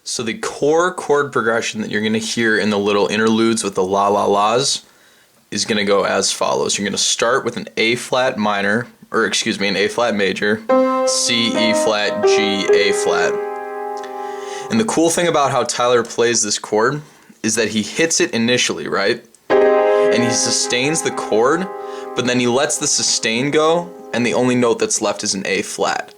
So the core chord progression that you're going to hear in the little interludes with the la la la's is going to go as follows. You're going to start with an A flat minor, or excuse me, an A flat major, C, E flat, G, A flat. And the cool thing about how Tyler plays this chord is that he hits it initially, right? And he sustains the chord, but then he lets the sustain go, and the only note that's left is an A flat.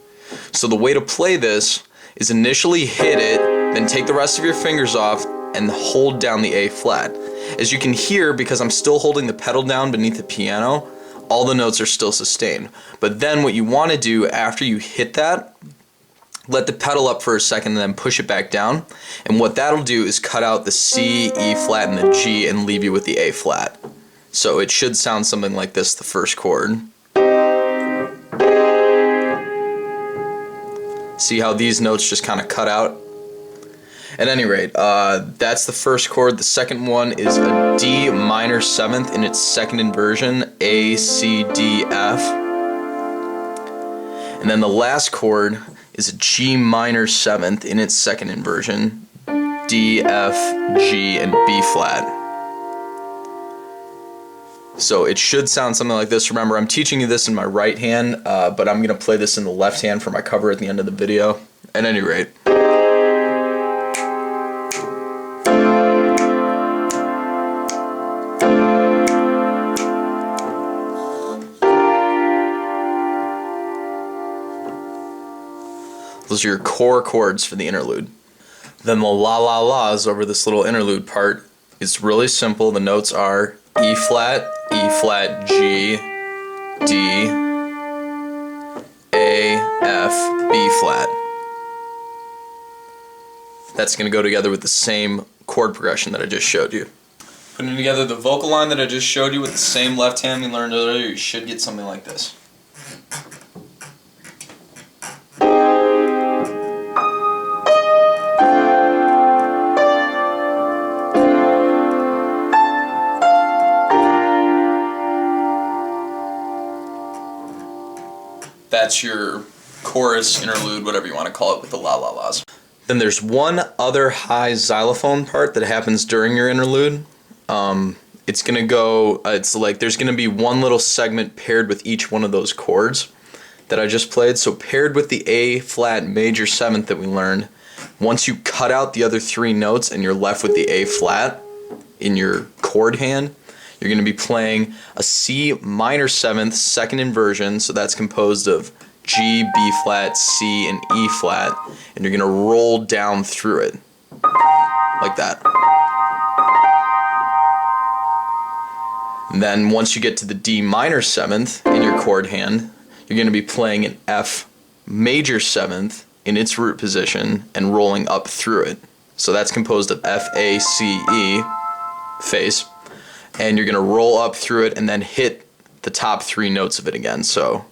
So the way to play this is initially hit it, then take the rest of your fingers off and hold down the A flat. As you can hear, because I'm still holding the pedal down beneath the piano, all the notes are still sustained. But then what you want to do after you hit that, let the pedal up for a second and then push it back down. And what that'll do is cut out the C, E flat, and the G and leave you with the A flat. So it should sound something like this, the first chord. See how these notes just kind of cut out? At any rate, that's the first chord. The second one is a D minor 7th in its second inversion, A, C, D, F. And then the last chord is a G minor 7th in its second inversion, D, F, G, and B flat. So it should sound something like this. Remember, I'm teaching you this in my right hand, but I'm going to play this in the left hand for my cover at the end of the video. At any rate. Those are your core chords for the interlude. Then the la la la's over this little interlude part is really simple. The notes are E flat, G, D, A, F, B flat. That's going to go together with the same chord progression that I just showed you. Putting together the vocal line that I just showed you with the same left hand we learned earlier, you should get something like this. That's your chorus, interlude, whatever you want to call it, with the la la la's. Then there's one other high xylophone part that happens during your interlude. It's gonna go, it's like there's gonna be one little segment paired with each one of those chords that I just played. So paired with the A flat major 7th that we learned, once you cut out the other 3 notes and you're left with the A flat in your chord hand, you're going to be playing a C minor 7th second inversion, so that's composed of G, B flat, C, and E flat, and you're going to roll down through it, like that. And then once you get to the D minor 7th in your chord hand, you're going to be playing an F major 7th in its root position and rolling up through it. So that's composed of F, A, C, E, face. And you're going to roll up through it and then hit the top 3 notes of it again. So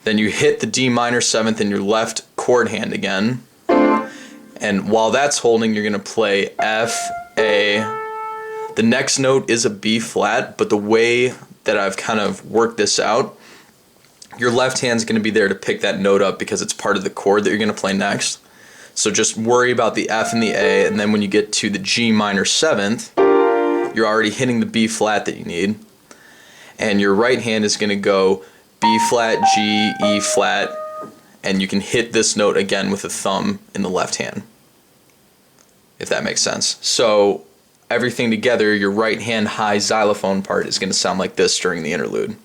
then you hit the D minor 7th in your left chord hand again. And while that's holding, you're going to play F, A. The next note is a B flat, but the way that I've kind of worked this out, your left hand's going to be there to pick that note up because it's part of the chord that you're going to play next. So just worry about the F and the A, and then when you get to the G minor 7th, you're already hitting the B flat that you need. And your right hand is going to go B flat, G, E flat, and you can hit this note again with a thumb in the left hand, if that makes sense. So everything together, your right hand high xylophone part is going to sound like this during the interlude.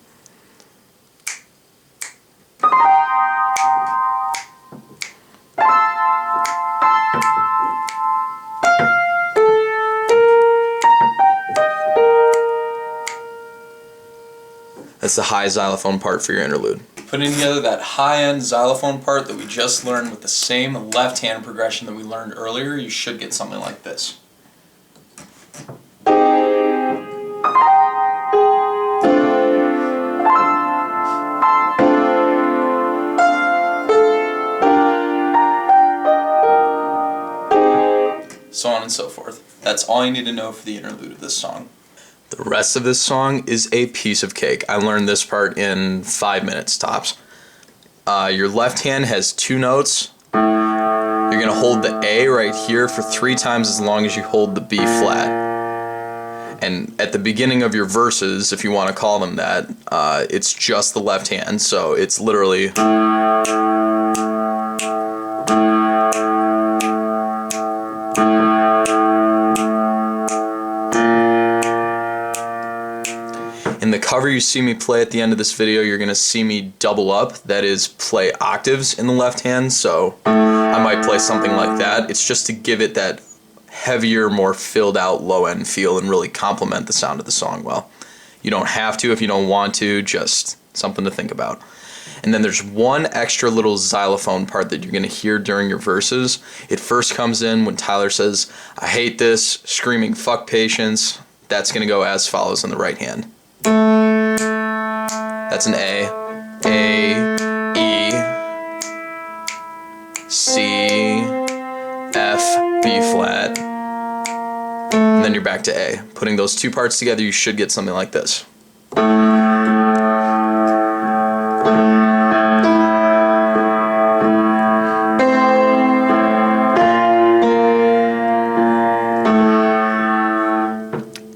That's the high xylophone part for your interlude. Putting together that high-end xylophone part that we just learned with the same left-hand progression that we learned earlier, you should get something like this. So on and so forth. That's all you need to know for the interlude of this song. The rest of this song is a piece of cake. I learned this part in 5 minutes tops. Your left hand has 2 notes, You're going to hold the A right here for 3 times as long as you hold the B flat. And at the beginning of your verses, if you want to call them that, it's just the left hand, so it's literally... In the cover you see me play at the end of this video, you're going to see me double up, that is play octaves in the left hand, so I might play something like that. It's just to give it that heavier, more filled out low end feel and really complement the sound of the song well. You don't have to if you don't want to, just something to think about. And then there's one extra little xylophone part that you're going to hear during your verses. It first comes in when Tyler says, "I hate this," screaming "fuck patience." That's going to go as follows in the right hand. That's an A, E, C, F, B flat, and then you're back to A. Putting those 2 parts together, you should get something like this.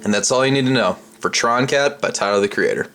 And that's all you need to know for Tron Cat by Tyler the Creator.